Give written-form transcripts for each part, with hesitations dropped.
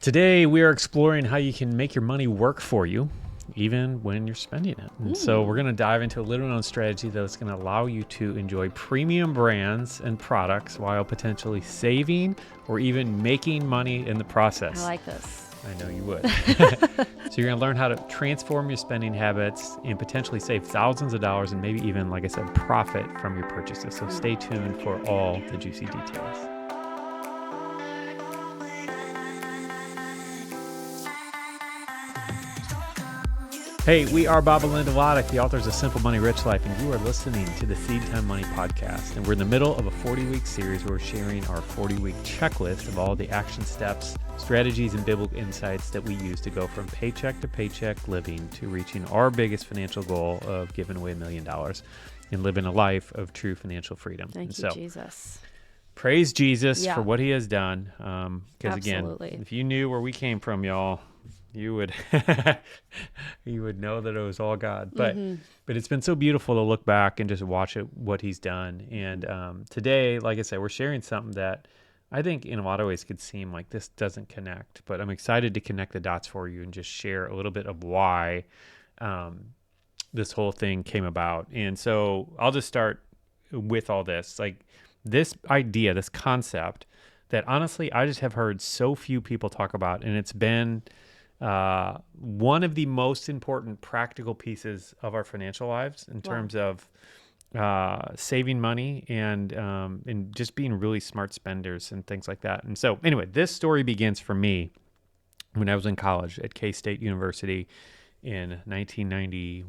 Today, we are exploring how you can make your money work for you, even when you're spending it. And so we're going to dive into a little known strategy that's going to allow you to enjoy premium brands and products while potentially saving or even making money in the process. I like this. I know you would. So you're going to learn how to transform your spending habits and potentially save thousands of dollars and maybe even, like I said, profit from your purchases. So stay tuned for all the juicy details. Hey, we are Bob and Linda Lotich, the authors of Simple Money, Rich Life, and you are listening to the SeedTime Money podcast. And we're in the middle of a 40-week series where we're sharing our 40-week checklist of all the action steps, strategies, and biblical insights that we use to go from paycheck to paycheck living to reaching our biggest financial goal of giving away $1 million and living a life of true financial freedom. Thank you, Jesus. Praise Jesus for what he has done. Because again, Absolutely. if you knew where we came from, y'all, you would you would know that it was all God. But it's been so beautiful to look back and just watch what he's done. And today, like I said, we're sharing something that I think in a lot of ways could seem like this doesn't connect, but I'm excited to connect the dots for you and just share a little bit of why this whole thing came about. And so I'll just start with all this, like this idea, this concept that honestly I just have heard so few people talk about, and it's been one of the most important practical pieces of our financial lives in terms of saving money and just being really smart spenders and things like that. And so anyway, this story begins for me when I was in college at K-State University in 1990.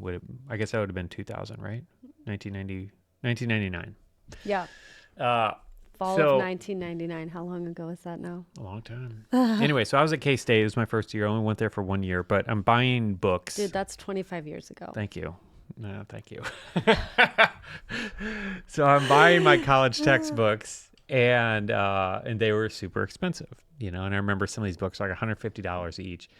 I guess that would have been 2000, right? 1999. Yeah. Fall of 1999. How long ago is that now? A long time. Anyway, so I was at K-State. It was my first year. I only went there for 1 year, but I'm buying books. Dude, that's 25 years ago. Thank you. No, thank you. So I'm buying my college textbooks, and they were super expensive, and I remember some of these books are like $150 each,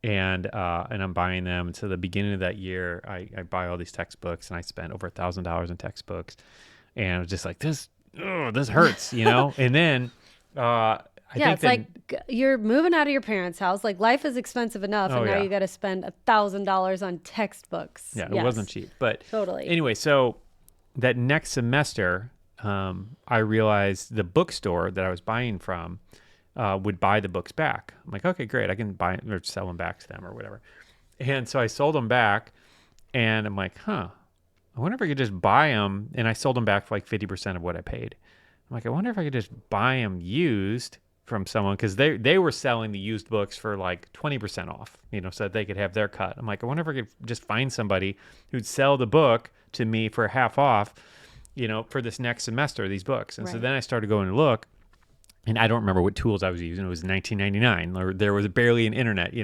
and I'm buying them. And so the beginning of that year, I buy all these textbooks, and I spent over $1,000 in textbooks, and I was just like, this hurts, And then I think it's like you're moving out of your parents' house. Like life is expensive enough, and now you got to spend $1,000 on textbooks. Yeah, it wasn't cheap, but totally. Anyway, so that next semester, I realized the bookstore that I was buying from would buy the books back. I'm like, okay, great, I can buy or sell them back to them or whatever. And so I sold them back, and I'm like, I wonder if I could just buy them, and I sold them back for like 50% of what I paid. I'm like, I wonder if I could just buy them used from someone, because they were selling the used books for like 20% off, so that they could have their cut. I'm like, I wonder if I could just find somebody who'd sell the book to me for half off, for this next semester, these books. And so then I started going to look, and I don't remember what tools I was using. It was 1999, or there was barely an internet,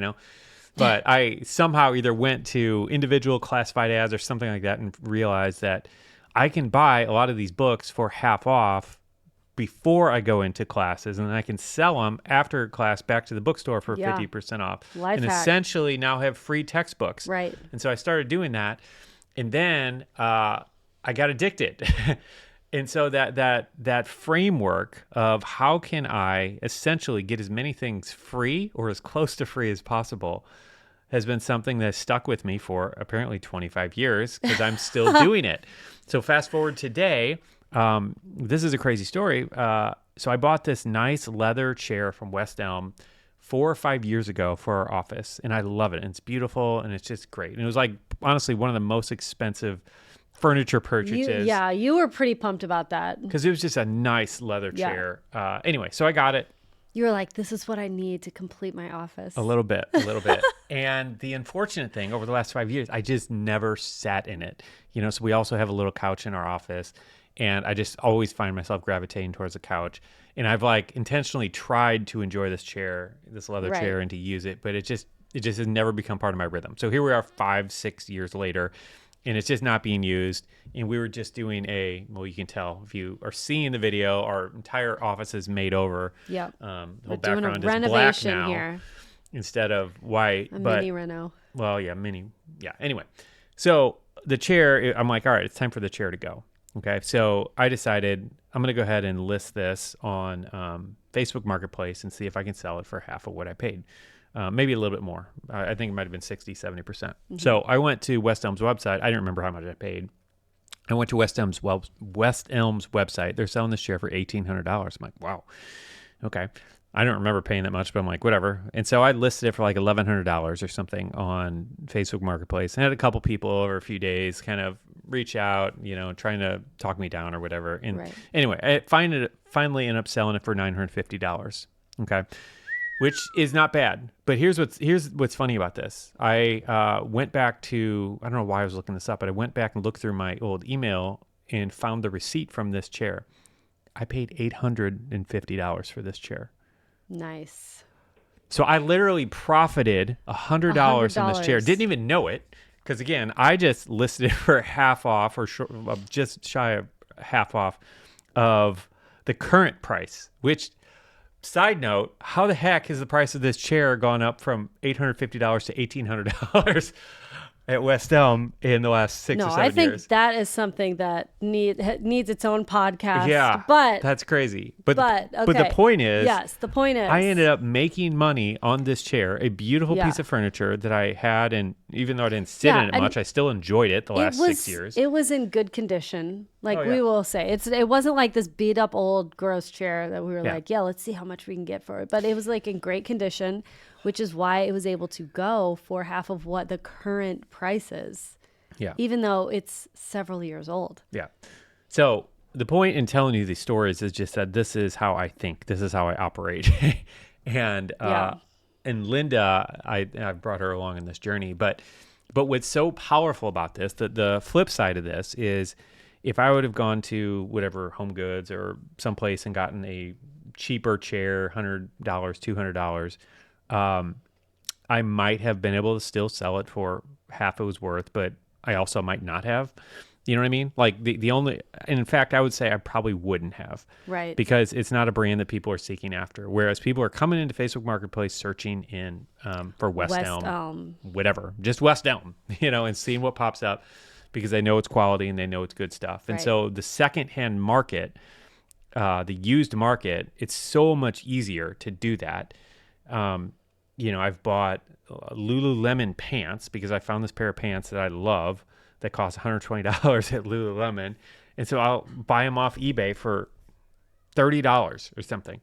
But I somehow either went to individual classified ads or something like that and realized that I can buy a lot of these books for half off before I go into classes, and then I can sell them after class back to the bookstore for 50% off. Life and hack. Essentially now have free textbooks. Right. And so I started doing that, and then I got addicted. And so that framework of how can I essentially get as many things free or as close to free as possible has been something that's stuck with me for apparently 25 years, because I'm still doing it. So fast forward today, this is a crazy story. So I bought this nice leather chair from West Elm 4 or 5 years ago for our office, and I love it. And it's beautiful, and it's just great. And it was like, honestly, one of the most expensive furniture purchases. You were pretty pumped about that. Because it was just a nice leather chair. Anyway, so I got it. You were like, this is what I need to complete my office. A little bit. And the unfortunate thing, over the last 5 years, I just never sat in it. So we also have a little couch in our office, and I just always find myself gravitating towards the couch. And I've like intentionally tried to enjoy this chair, this leather chair, and to use it, but it just has never become part of my rhythm. So here we are 5-6 years later, and it's just not being used. And we were just doing you can tell if you are seeing the video, our entire office is made over. Yep. The We're whole doing a background is black renovation now here. instead of white. Mini reno. Well, yeah, mini. Yeah. Anyway, so the chair, I'm like, all right, it's time for the chair to go. Okay. So I decided I'm going to go ahead and list this on Facebook Marketplace and see if I can sell it for half of what I paid. Maybe a little bit more. I think it might have been 60, 70%. Mm-hmm. So I went to West Elm's website. I didn't remember how much I paid. I went to West Elm's website. They're selling this chair for $1,800. I'm like, wow. Okay. I don't remember paying that much, but I'm like, whatever. And so I listed it for like $1,100 or something on Facebook Marketplace. And I had a couple people over a few days kind of reach out, trying to talk me down or whatever. And anyway, I finally ended up selling it for $950. Okay. Which is not bad. But here's what's funny about this. I went back to, I don't know why I was looking this up, but I went back and looked through my old email and found the receipt from this chair. I paid $850 for this chair. Nice. So I literally profited $100 in this chair. Didn't even know it. Because again, I just listed it for half off or just shy of half off of the current price, which, side note, how the heck has the price of this chair gone up from $850 to $1,800 at West Elm in the last 6 or 7 years? No, I think that is something that needs its own podcast. Yeah, but that's crazy. But okay. the point is, I ended up making money on this chair, a beautiful piece of furniture that I had, and even though I didn't sit in it much, I still enjoyed it the last 6 years. It was in good condition. We will say, it wasn't like this beat up old gross chair that we were like, let's see how much we can get for it. But it was like in great condition, which is why it was able to go for half of what the current price is. Yeah. Even though it's several years old. Yeah. So the point in telling you these stories is just that this is how I think. This is how I operate. And Linda, I've brought her along in this journey. But what's so powerful about this, the flip side of this is, if I would have gone to whatever Home Goods or someplace and gotten a cheaper chair, $100, $200, I might have been able to still sell it for half it was worth, but I also might not have. You know what I mean? Like the only, and in fact, I would say I probably wouldn't have. Right. Because it's not a brand that people are seeking after. Whereas people are coming into Facebook Marketplace searching for West Elm, whatever, just West Elm, and seeing what pops up because they know it's quality and they know it's good stuff. And so the secondhand market, the used market, it's so much easier to do that. I've bought Lululemon pants because I found this pair of pants that I love that cost $120 at Lululemon. And so I'll buy them off eBay for $30 or something.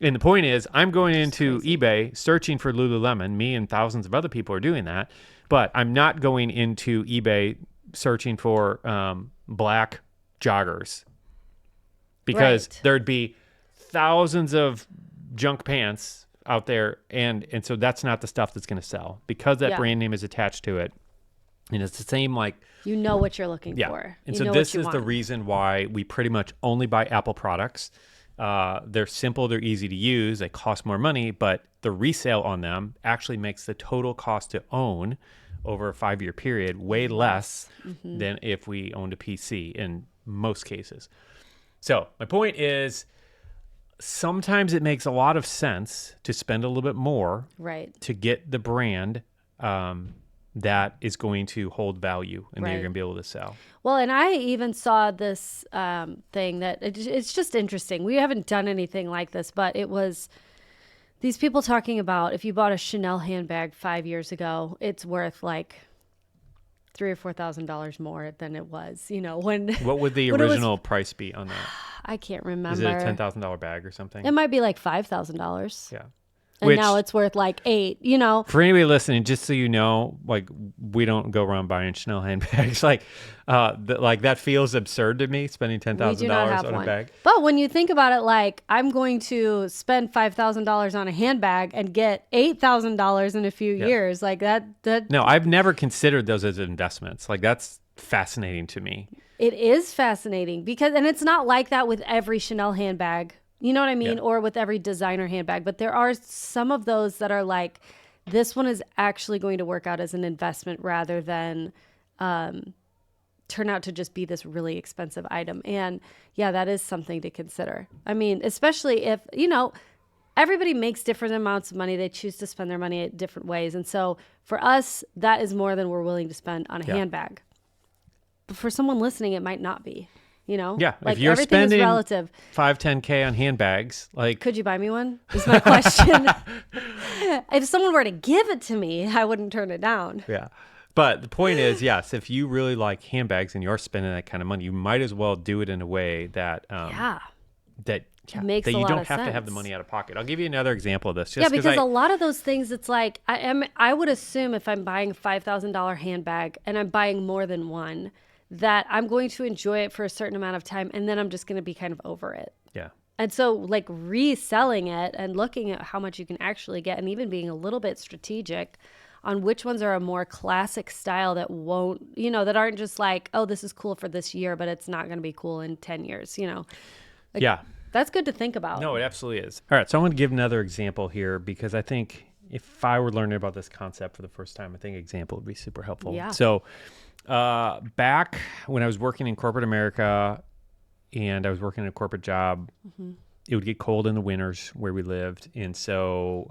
And the point is, I'm going into eBay searching for Lululemon. Me and thousands of other people are doing that. But I'm not going into eBay searching for black joggers because there'd be thousands of junk pants out there, and so that's not the stuff that's going to sell because that brand name is attached to it. And it's the same, like, you know what you're looking for. And so this is the reason why we pretty much only buy Apple products. They're simple, they're easy to use, they cost more money, but the resale on them actually makes the total cost to own over a 5-year period way less than if we owned a PC in most cases. So my point is, sometimes it makes a lot of sense to spend a little bit more to get the brand that is going to hold value and that you're going to be able to sell. Well, and I even saw this thing that it's just interesting. We haven't done anything like this, but it was these people talking about if you bought a Chanel handbag 5 years ago, it's worth like $3,000 or $4,000 more than it was. When what would the original price be on that? I can't remember. Is it a $10,000 bag or something? It might be like $5,000. Yeah. And now it's worth like $8,000, For anybody listening, just so you know, like, we don't go around buying Chanel handbags. That feels absurd to me, spending $10,000 on a bag. But when you think about it, like, I'm going to spend $5,000 on a handbag and get $8,000 in a few years. Like that. No, I've never considered those as investments. Like, that's fascinating to me. It is fascinating and it's not like that with every Chanel handbag. You know what I mean? Yeah. Or with every designer handbag. But there are some of those that are like, this one is actually going to work out as an investment rather than turn out to just be this really expensive item. And that is something to consider. I mean, especially if, everybody makes different amounts of money. They choose to spend their money at different ways. And so for us, that is more than we're willing to spend on a handbag. But for someone listening, it might not be. You know? Yeah. Like if you're everything is spending relative. 5-10K on handbags, like, Could you buy me one? Is my question. If someone were to give it to me, I wouldn't turn it down. yeah. But the point is, yes, if you really like handbags and you're spending that kind of money, you might as well do it in a way that Yeah. that Makes that a you lot don't of have to have the sense. money out of pocket. I'll give you another example of this. Just Yeah, because I, a lot of those things, it's like I would assume if I'm buying a $5,000 handbag and I'm buying more than one, that I'm going to enjoy it for a certain amount of time, and then I'm just going to be kind of over it. yeah. And so, like, reselling it and looking at how much you can actually get, and even being a little bit strategic on which ones are a more classic style that won't, you know, that aren't just like, oh, this is cool for this year, but it's not going to be cool in 10 years, you know. Like, Yeah. that's good to think about. No, it absolutely is. All right. So I'm going to give another example here because I think if I were learning about this concept for the first time, I think example would be super helpful. Yeah. So back when I was working in corporate America and I was working in a corporate job, it would get cold in the winters where we lived. And so,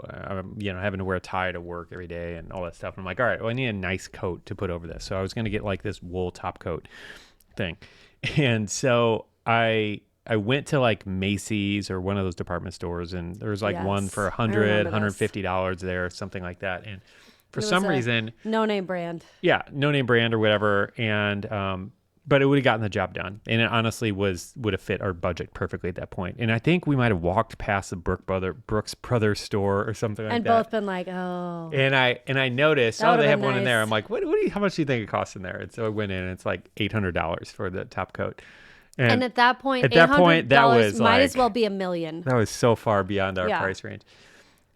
having to wear a tie to work every day and all that stuff. And I'm like, all right, well, I need a nice coat to put over this. So I was going to get like this wool top coat thing. And so I went to like Macy's or one of those department stores, and there was like one for Yes, I remember this. $150 there, something like that. And for It was some a reason, no-name brand. yeah, no name brand or whatever. And, but it would have gotten the job done. And it honestly would have fit our budget perfectly at that point. And I think we might have walked past the Brooks Brothers store or something like And that. both been like, oh. And I noticed, That oh, would've they have been one in there. nice. I'm like, how much do you think it costs in there? And so I went in and it's like $800 for the top coat. And at that point, that was might as like- well be $1 million. That was so far beyond our Yeah. price range.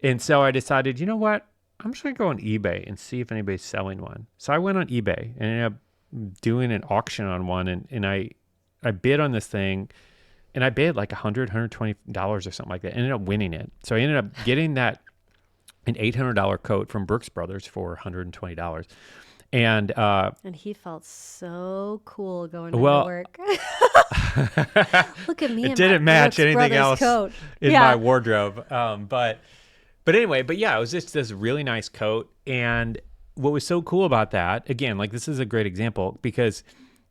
And so I decided, you know what? I'm just going to go on eBay and see if anybody's selling one. So I went on eBay and ended up doing an auction on one. And I bid on this thing, and I bid like $120 or something like that. Ended up winning it. So I ended up getting an $800 coat from Brooks Brothers for $120. And he felt so cool going Well- to work. Look at me. it in didn't my match Brooks anything Brothers else coat. in Yeah. my wardrobe. But anyway, yeah, it was just this really nice coat. And what was so cool about that, again, like this is a great example because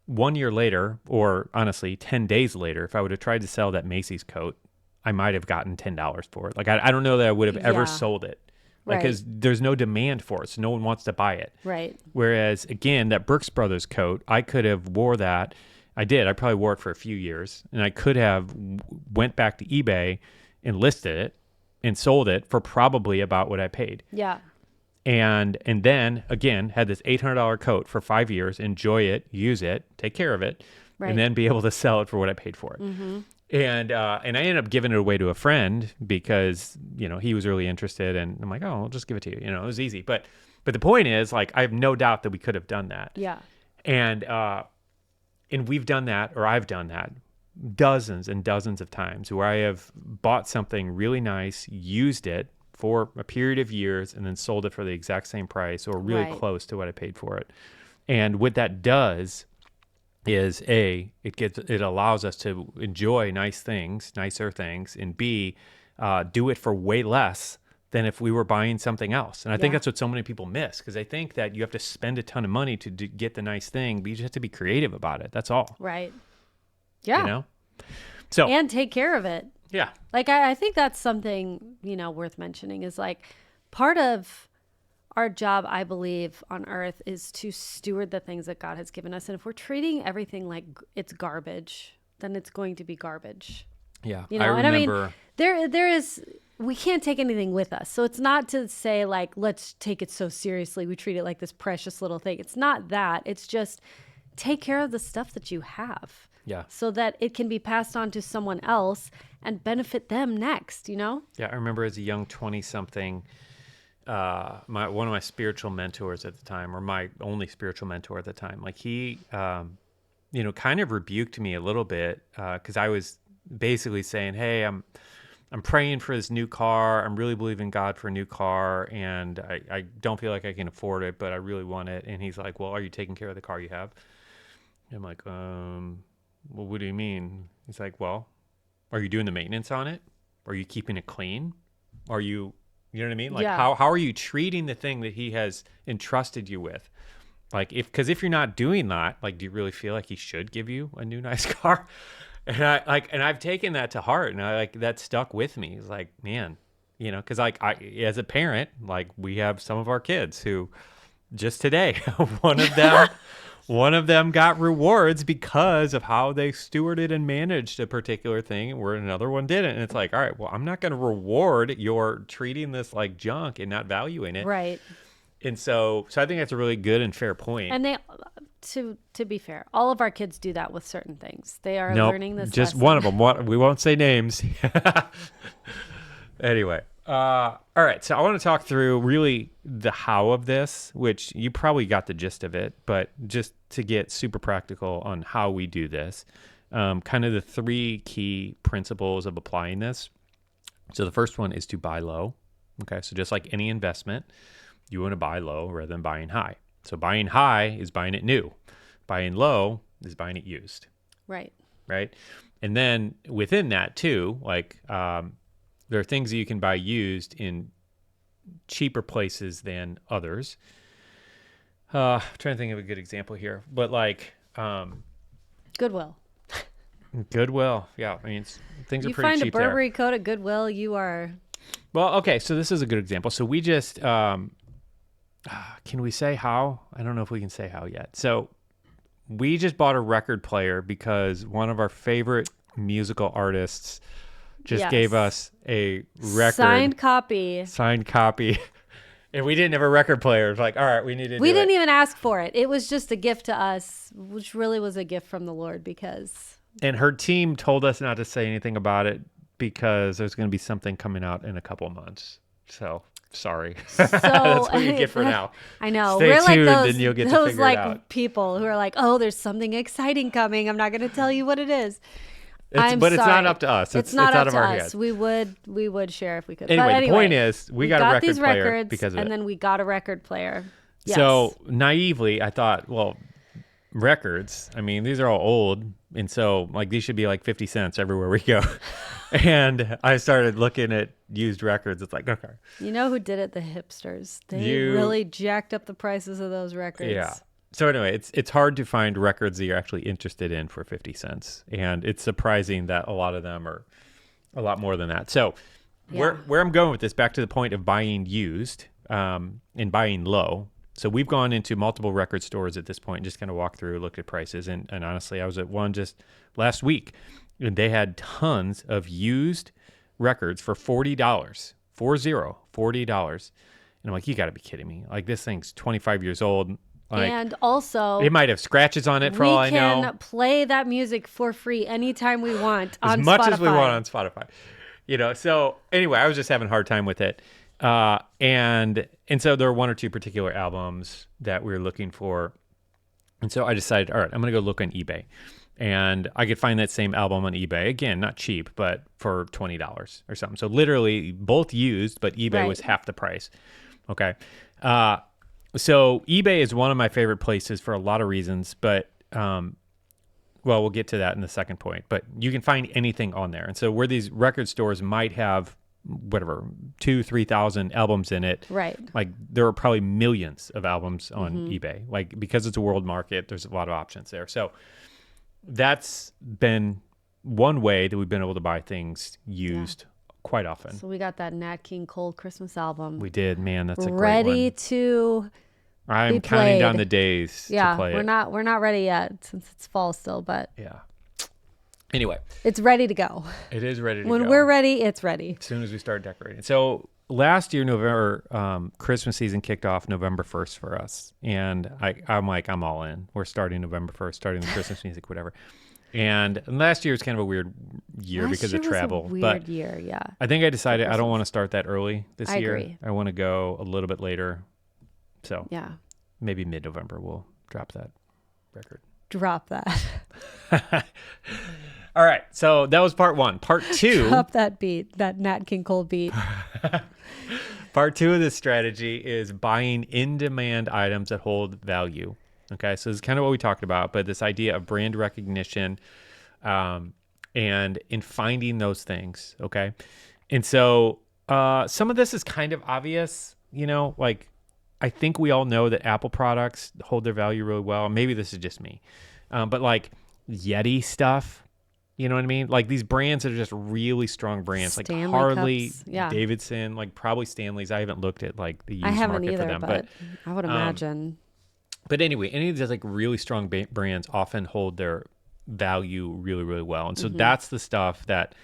1 year later, or honestly, 10 days later, if I would have tried to sell that Macy's coat, I might have gotten $10 for it. Like, I don't know that I would have ever Yeah. sold it. Like, Right. because there's no demand for it. So no one wants to buy it. Right. Whereas, again, that Brooks Brothers coat, I could have wore that. I did. I probably wore it for a few years. And I could have went back to eBay and listed it and sold it for probably about what I paid. Yeah. And then, again, had this $800 coat for 5 years, enjoy it, use it, take care of it, Right. and then be able to sell it for what I paid for it. Mm-hmm. And I ended up giving it away to a friend because, he was really interested. And I'm like, oh, I'll just give it to you. It was easy. But the point is, like, I have no doubt that we could have done that. Yeah. And we've done that, or I've done that dozens and dozens of times where I have bought something really nice, used it for a period of years, and then sold it for the exact same price or really Right. close to what I paid for it. And what that does is it allows us to enjoy nicer things, and B, do it for way less than if we were buying something else. And I think Yeah. that's what so many people miss, because they think that you have to spend a ton of money to get the nice thing, but you just have to be creative about it. That's all. Right. Yeah. So And take care of it. yeah, Like, I think that's something, worth mentioning is like part of our job, I believe, on earth is to steward the things that God has given us. And if we're treating everything like it's garbage, then it's going to be garbage. yeah. And I mean, there is, we can't take anything with us. So it's not to say like, let's take it so seriously. We treat it like this precious little thing. It's not that. It's just take care of the stuff that you have. Yeah. So that it can be passed on to someone else and benefit them next, Yeah, I remember as a young 20-something, one of my spiritual mentors at the time, or my only spiritual mentor at the time, like he, kind of rebuked me a little bit because I was basically saying, hey, I'm praying for this new car. I'm really believing God for a new car, and I don't feel like I can afford it, but I really want it. And he's like, well, are you taking care of the car you have? I'm like, well, what do you mean? He's like, well, are you doing the maintenance on it? Are you keeping it clean? Are you know what I mean? Like, Yeah. how are you treating the thing that he has entrusted you with? Like because if you're not doing that, like, do you really feel like he should give you a new nice car? And I've taken that to heart, and that stuck with me. It's like, man, because like as a parent, like we have some of our kids who just today, one of them, one of them got rewards because of how they stewarded and managed a particular thing, where another one didn't. And it's like, all right, well, I'm not going to reward your treating this like junk and not valuing it. Right. And so I think that's a really good and fair point. And they, to be fair, all of our kids do that with certain things. They are Nope, learning this just lesson. one of them. We won't say names. Anyway, all right. So I want to talk through really the how of this, which you probably got the gist of it, but just to get super practical on how we do this, kind of the three key principles of applying this. So the first one is to buy low. Okay, so just like any investment, you want to buy low rather than buying high. So buying high is buying it new. Buying low is buying it used. Right. Right. And then within that too, like there are things that you can buy used in cheaper places than others. I'm trying to think of a good example here, but like Goodwill. Goodwill. Yeah. I mean, things are You pretty find a cheap there. Burberry coat at Goodwill, you are. Well, okay. So this is a good example. So we just, can we say how? I don't know if we can say how yet. So we just bought a record player because one of our favorite musical artists just gave us a record. Signed copy. And we didn't have a record player. It's like, all right, we need to We didn't even ask for it. It was just a gift to us, which really was a gift from the Lord because. And her team told us not to say anything about it because there's going to be something coming out in a couple of months. So sorry. So That's what you get for now. I know. Stay We're like tuned those, and you'll get to those figure like it out. people who are like, oh, there's something exciting coming. I'm not going to tell you what it is. But it's not up to us. It's not out up of to our us. heads. We would share if we could. Anyway, But the point is, we got a record these player records because of and it. then we got a record player. Yes. So naively, I thought, well, records, I mean, these are all old. And so like these should be like 50 cents everywhere we go. And I started looking at used records. It's like, okay. You know who did it? The hipsters. They really jacked up the prices of those records. Yeah. So anyway, it's hard to find records that you're actually interested in for 50 cents. And it's surprising that a lot of them are a lot more than that. So where I'm going with this, back to the point of buying used and buying low. So we've gone into multiple record stores at this point and just kind of walked through, looked at prices. And honestly, I was at one just last week and they had tons of used records for $40. $40. And I'm like, you got to be kidding me. Like this thing's 25 years old. Like, and also, it might have scratches on it for all I know. We can play that music for free anytime we want on Spotify. As much as we want on Spotify. So anyway, I was just having a hard time with it. And so there were one or two particular albums that we were looking for. And so I decided, all right, I'm going to go look on eBay. And I could find that same album on eBay. Again, not cheap, but for $20 or something. So literally both used, but eBay was half the price. Okay. So eBay is one of my favorite places for a lot of reasons, but well, we'll get to that in the second point. But you can find anything on there. And so where these record stores might have whatever 2,000-3,000 albums in it, right? Like there are probably millions of albums on eBay. Like because it's a world market, there's a lot of options there. So that's been one way that we've been able to buy things used quite often. So we got that Nat King Cole Christmas album. We did, man. That's a great one. Ready to. I'm counting down the days to play it. We're not ready yet since it's fall still, but yeah. Anyway, it's ready to go. It is ready to go. When we're ready, it's ready. As soon as we start decorating. So last year, November, Christmas season kicked off November 1st for us, and I'm like, I'm all in. We're starting November 1st, starting the Christmas music, whatever. And last year was kind of a weird year because of travel. Was a weird year, yeah. I think I decided I don't want to start that early this year. Agree. I want to go a little bit later. So yeah, maybe mid-November we'll drop that record. Drop that. All right, so that was part one. Part two. Drop that beat, that Nat King Cole beat. Part two of this strategy is buying in-demand items that hold value. Okay, so this is kind of what we talked about, but this idea of brand recognition and in finding those things, okay? And so some of this is kind of obvious, like I think we all know that Apple products hold their value really well. Maybe this is just me. But like Yeti stuff, you know what I mean? Like these brands that are just really strong brands, Stanley like Harley, cups. Yeah. Davidson, like probably Stanley's. I haven't looked at like the I used haven't market either, for them, but I would imagine. but anyway, any of these like really strong brands often hold their value really, really well. And so that's the stuff that,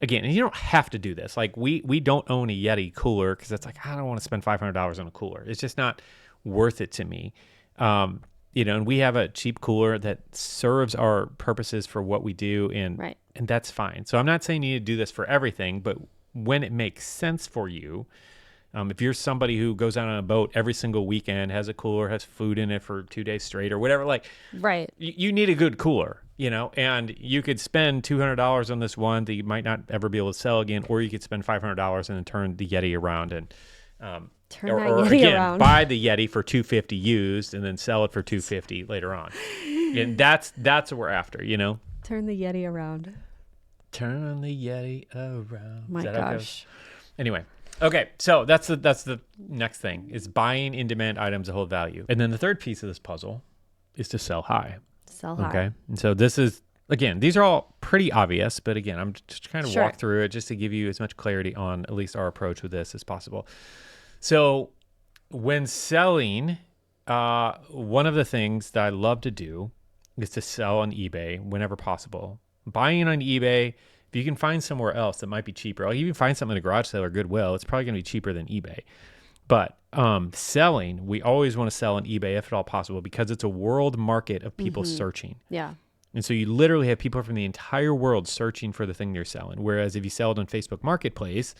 again, and you don't have to do this. Like we don't own a Yeti cooler because it's like, I don't want to spend $500 on a cooler. It's just not worth it to me. And we have a cheap cooler that serves our purposes for what we do. And that's fine. So I'm not saying you need to do this for everything, but when it makes sense for you, if you're somebody who goes out on a boat every single weekend, has a cooler, has food in it for 2 days straight or whatever, like, you need a good cooler, and you could spend $200 on this one that you might not ever be able to sell again, or you could spend $500 and then turn the Yeti around and, around. buy the Yeti for $250 used and then sell it for $250 later on. And that's what we're after, Turn the Yeti around. Turn the Yeti around. My gosh. Anyway. Okay, so that's the next thing is buying in-demand items that hold value. And then the third piece of this puzzle is to sell high. Sell high. Okay, and so this is, again, these are all pretty obvious, but again, I'm just trying to walk through it just to give you as much clarity on at least our approach with this as possible. So when selling, one of the things that I love to do is to sell on eBay whenever possible. Buying on eBay, if you can find somewhere else that might be cheaper, like you can find something in a garage sale or Goodwill, it's probably going to be cheaper than eBay. But selling, we always want to sell on eBay if at all possible because it's a world market of people searching. Yeah. And so you literally have people from the entire world searching for the thing you're selling. Whereas if you sell it on Facebook Marketplace,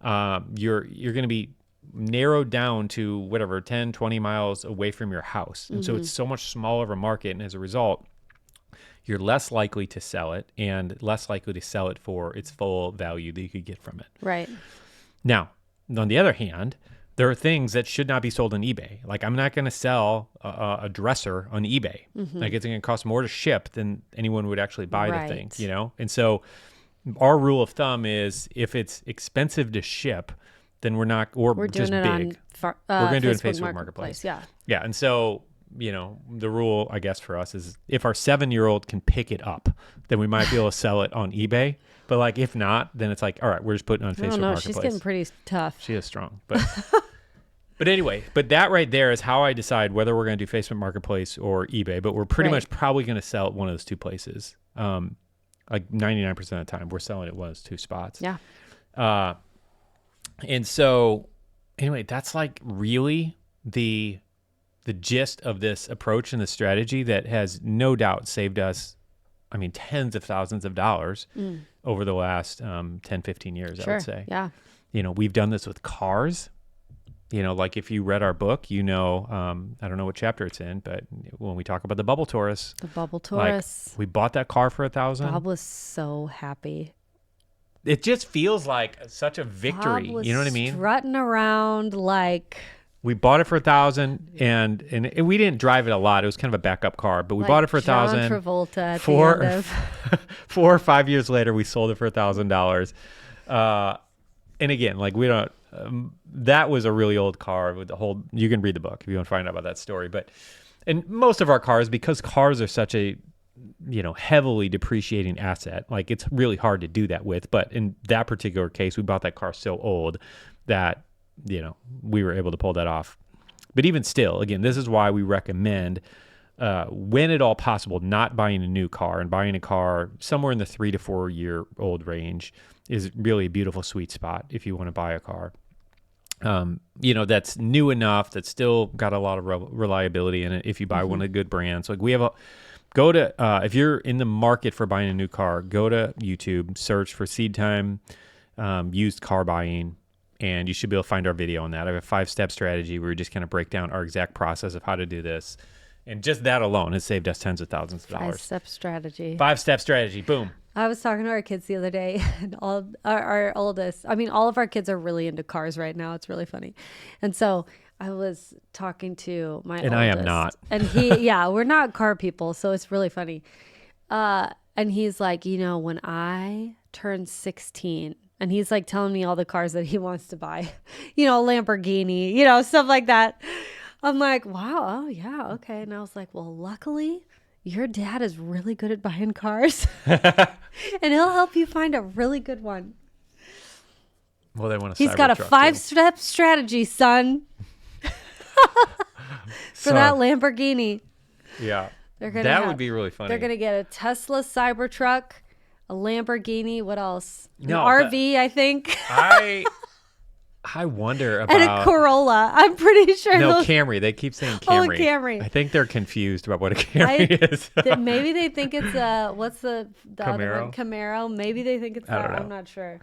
you're going to be narrowed down to whatever, 10, 20 miles away from your house. And so it's so much smaller of a market. And as a result, you're less likely to sell it and less likely to sell it for its full value that you could get from it. Right. Now, on the other hand, there are things that should not be sold on eBay. Like I'm not going to sell a dresser on eBay. Like it's going to cost more to ship than anyone would actually buy the thing, And so our rule of thumb is if it's expensive to ship, then we're not, or we're just doing it big. On we're going to do it in Facebook Facebook Marketplace. Yeah. Yeah. And so, the rule, I guess, for us is if our 7-year-old can pick it up, then we might be able to sell it on eBay. But like, if not, then it's like, all right, we're just putting it on Facebook Marketplace. She's getting pretty tough. She is strong. But anyway, that right there is how I decide whether we're going to do Facebook Marketplace or eBay. But we're pretty much probably going to sell at one of those two places. Like 99% of the time, we're selling at one of those two spots. Yeah. And so, anyway, that's like really the gist of this approach and the strategy that has no doubt saved us, tens of thousands of dollars over the last 10, 15 years, I would say. Yeah. We've done this with cars. Like if you read our book, I don't know what chapter it's in, but when we talk about the Bubble Taurus. The Bubble Taurus. Like, we bought that car for $1,000. Bob was so happy. It just feels like such a victory. Bob was you know what I mean? Strutting around like... We bought it for $1,000, and we didn't drive it a lot. It was kind of a backup car, but we bought it for $1,000. John Travolta at the end of... 4 or 5 years later, we sold it for $1,000. And again, like we don't. That was a really old car with the whole. You can read the book if you want to find out about that story. And most of our cars, because cars are such a heavily depreciating asset, like it's really hard to do that with. But in that particular case, we bought that car so old that we were able to pull that off. But even still, again, this is why we recommend, when at all possible, not buying a new car, and buying a car somewhere in the 3 to 4 year old range is really a beautiful sweet spot if you want to buy a car. That's new enough, that's still got a lot of reliability in it. If you buy one of the good brands, like we have if you're in the market for buying a new car, go to YouTube, search for SeedTime, used car buying, and you should be able to find our video on that. I have a 5-step strategy where we just kind of break down our exact process of how to do this. And just that alone has saved us tens of thousands of dollars. 5-step strategy. 5-step strategy. Boom. I was talking to our kids the other day, and all our oldest, all of our kids are really into cars right now. It's really funny. And so I was talking to my oldest. And I am not. And we're not car people, so it's really funny. And he's like, when I turn 16, And he's like telling me all the cars that he wants to buy, Lamborghini, stuff like that. I'm like, wow, oh yeah, okay. And I was like, well, luckily your dad is really good at buying cars and he'll help you find a really good one. Well, they want a He's got a 5-step strategy, son. For that Lamborghini. Yeah. That would be really funny. They're going to get a Tesla Cybertruck, a Lamborghini. What else? An RV, I think. I wonder about... And a Corolla. I'm pretty sure. No, Camry. They keep saying Camry. Oh, Camry. I think they're confused about what a Camry is. Maybe they think it's what's the Camaro? other one? Camaro. Maybe they think it's that. I'm not sure.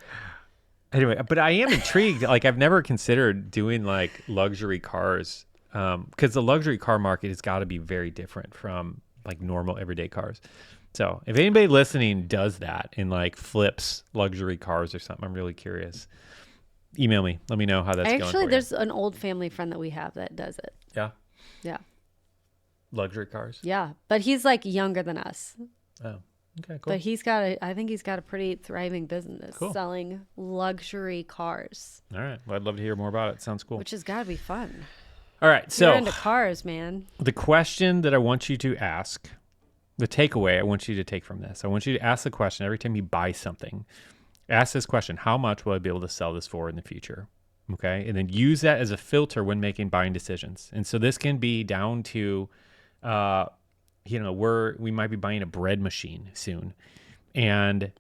Anyway, but I am intrigued. Like, I've never considered doing like luxury cars because the luxury car market has got to be very different from like normal everyday cars. So if anybody listening does that and like flips luxury cars or something, I'm really curious. Email me. Let me know how that's going. Actually, there's an old family friend that we have that does it. Yeah. Yeah. Luxury cars. Yeah, but he's like younger than us. Oh, okay, cool. But I think he's got a pretty thriving business selling luxury cars. All right. Well, I'd love to hear more about it. Sounds cool. Which has got to be fun. All right. So you're into cars, man. The question that I want you to ask, the takeaway I want you to take from this, I want you to ask the question every time you buy something. Ask this question: how much will I be able to sell this for in the future? Okay. And then use that as a filter when making buying decisions. And so this can be down to, we might be buying a bread machine soon. And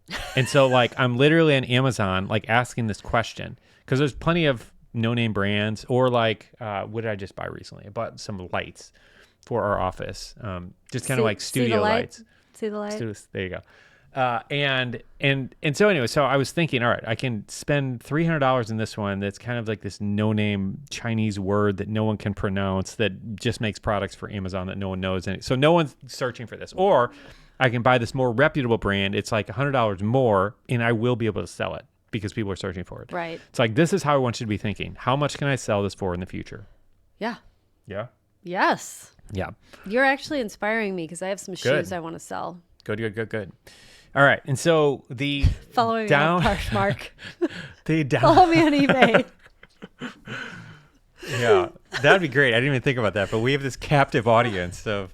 so like, I'm literally on Amazon, like asking this question because there's plenty of no-name brands or like, what did I just buy recently? I bought some lights for our office. Just kind of like studio lights. See the light? There you go. And so anyway, so I was thinking, all right, I can spend $300 in this one that's kind of like this no-name Chinese word that no one can pronounce that just makes products for Amazon that no one knows. And so no one's searching for this. Or I can buy this more reputable brand. It's like $100 more and I will be able to sell it because people are searching for it. Right. It's like, this is how I want you to be thinking. How much can I sell this for in the future? Yeah. Yeah? Yes. Yeah. You're actually inspiring me because I have some shoes I want to sell. Good. All right, and so the following me on Poshmark. Follow me on eBay. Yeah, that'd be great. I didn't even think about that, but we have this captive audience. So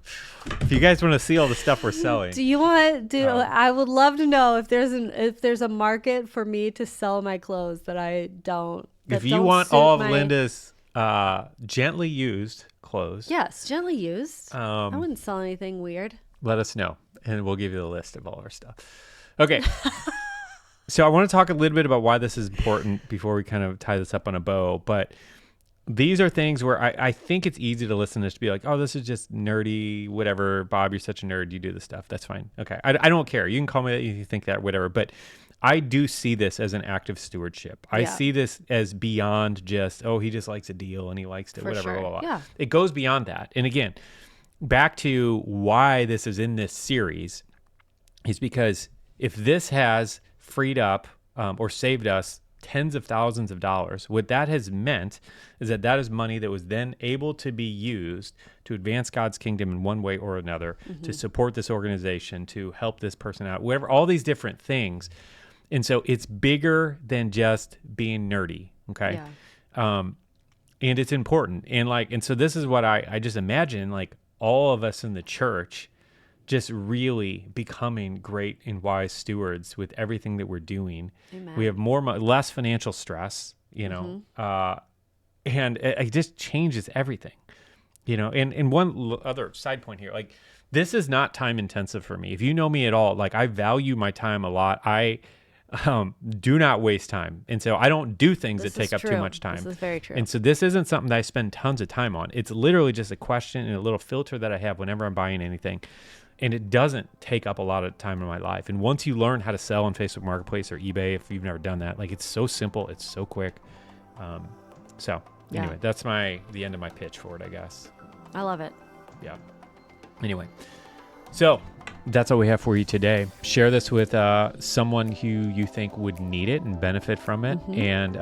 if you guys want to see all the stuff we're selling, I would love to know if there's a market for me to sell my clothes that I don't. If you want all of Linda's gently used clothes, yes, gently used. I wouldn't sell anything weird. Let us know. And we'll give you the list of all our stuff. Okay. So I want to talk a little bit about why this is important before we kind of tie this up on a bow. But these are things where I think it's easy to listen to this to be like, oh, this is just nerdy, whatever. Bob, you're such a nerd. You do this stuff. That's fine. Okay. I don't care. You can call me that if you think that, whatever. But I do see this as an active stewardship. I see this as beyond just, oh, he just likes a deal and he likes to, whatever, blah, blah, blah. Yeah. It goes beyond that. And again, back to why this is in this series is because if this has freed up or saved us tens of thousands of dollars, what that has meant is that is money that was then able to be used to advance God's kingdom in one way or another, to support this organization, to help this person out, whatever, all these different things. And so it's bigger than just being nerdy. Okay. Yeah. And it's important. And so this is what I just imagine, like, all of us in the church just really becoming great and wise stewards with everything that we're doing. Amen. We have less financial stress, and it just changes everything, and one other side point here, like, this is not time intensive for me. If you know me at all, like, I value my time a lot. I do not waste time. And so I don't do things that take up too much time. This is very true. And so this isn't something that I spend tons of time on. It's literally just a question and a little filter that I have whenever I'm buying anything. And it doesn't take up a lot of time in my life. And once you learn how to sell on Facebook Marketplace or eBay, if you've never done that, like, it's so simple, it's so quick. Anyway, that's the end of my pitch for it, I guess. I love it. Yeah. Anyway, so that's all we have for you today. Share this with someone who you think would need it and benefit from it. And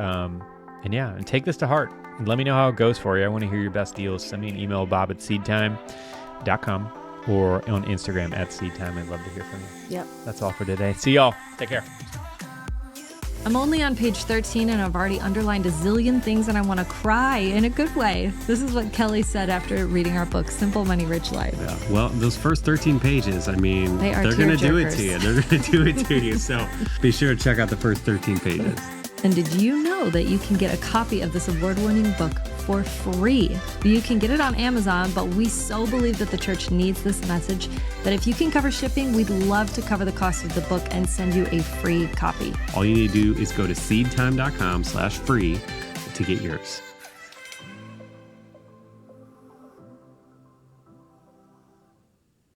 take this to heart. And let me know how it goes for you. I want to hear your best deals. Send me an email, bob@seedtime.com, or on Instagram @SeedTime. I'd love to hear from you. Yep. That's all for today. See y'all. Take care. I'm only on page 13 and I've already underlined a zillion things and I want to cry in a good way. This is what Kelly said after reading our book, Simple Money, Rich Life. Yeah. Well, those first 13 pages, I mean, They are they're going to do it tearjerkers. to you. They're going to do it to you. So be sure to check out the first 13 pages. And did you know that you can get a copy of this award-winning book for free? You can get it on Amazon, but we so believe that the church needs this message that if you can cover shipping, we'd love to cover the cost of the book and send you a free copy. All you need to do is go to seedtime.com/free to get yours.